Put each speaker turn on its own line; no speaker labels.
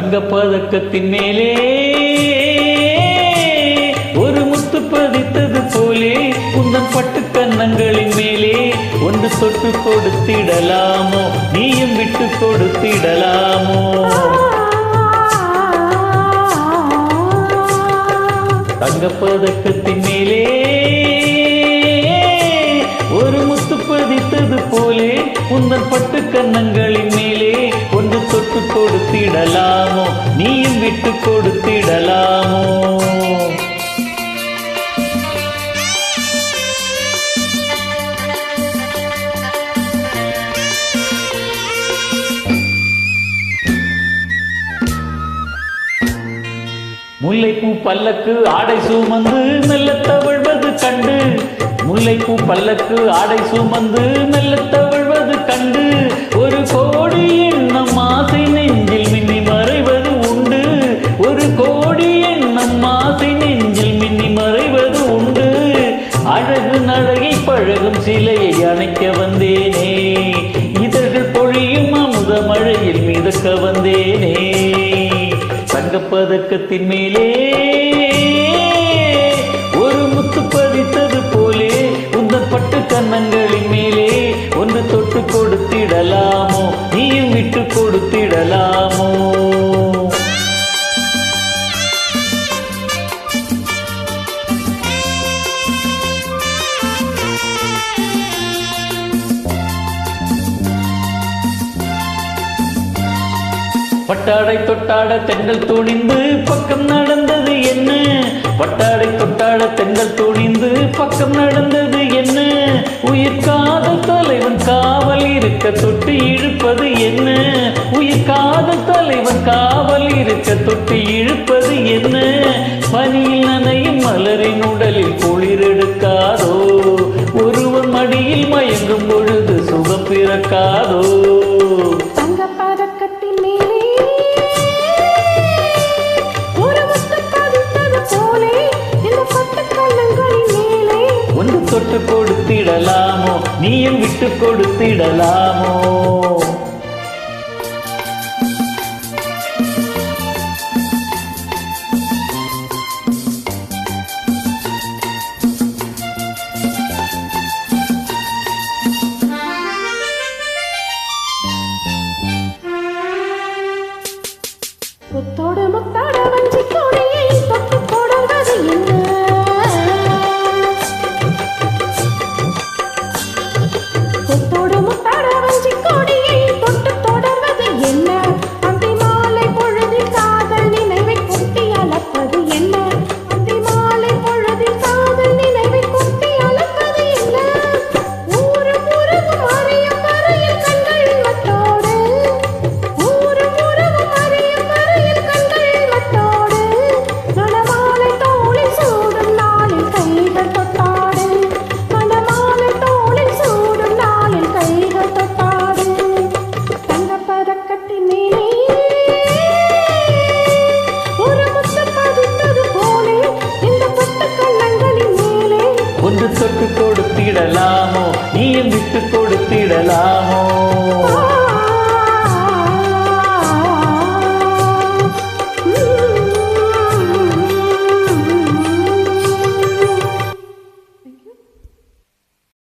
தங்கப்பதக்கத்தின் மேலே ஒரு முத்து பதித்தது போலே உந்தன் பட்டு கன்னங்களின் மேலே ஒன்று தொட்டு கொடுத்திடலாமோ நீயும் விட்டு கொடுத்திடலாமோ தங்கப்பதக்கத்தின் மேலே ஒரு முத்து பதித்தது போலே உந்தன் பட்டு கன்னங்களின் மேலே ஒன்று தொட்டு கொடுத்திடலாமோ நீயும் விட்டு கொடுத்திடலாமோ முல்லைப்பூ பல்லக்கு ஆடை சுமந்து மெல்ல தவழ்வது கண்டு முல்லைப்பூ பல்லக்கு ஆடை சுமந்து மெல்ல தவழ்வது கண்டு ஒரு கோடி எண்ணம் ஆசை நெஞ்சில் மின்னி மறைவது உண்டு ஒரு கோடி எண்ணம் ஆசை நெஞ்சில் மின்னி மறைவது உண்டு அழகு நடையை பழகும் சிலையை அணைக்க வந்தேனே இதழ்கள் பொழியும் அமுத மழையில் மிதக்க வந்தேனே தங்கப்பதக்கத்தின் மேலே ஒரு முத்து பதித்தது போலே உந்தன் பட்டு கன்னங்களின் மேலே ஒன்று தொட்டு கொடுத்திடலாமோ நீயும் விட்டு கொடுத்திடலாமோ பட்டாடை தொட்டாட தென்றல் துணிந்து பக்கம் நடந்தது என்ன பட்டாடை தொட்டாட தென்றல் துணிந்து பக்கம் நடந்தது என்ன உயிர் காதல் தலைவன் காவல் இருக்க தொட்டு இழுப்பது என்ன உயிர் காதல் தலைவன் காவல் இருக்க தொட்டு இழுப்பது என்ன பனியில் நனையும் மலரின் உடலில் குளிர் எடுக்காதோ ஒருவன் மடியில் மயங்கும் பொழுது சுகம் பிறக்காதோ தொட்டு கொடுத்திடலாமோ நீயும் விட்டு கொடுத்திடலாமோ
முத்தோடு முத்தாட வஞ்சி கொடியை தொட்டு போடுவது என்ன
ஒன்று தொட்டு கொடுத்திடலாமோ நீயும் விட்டு கொடுத்திடலாமோ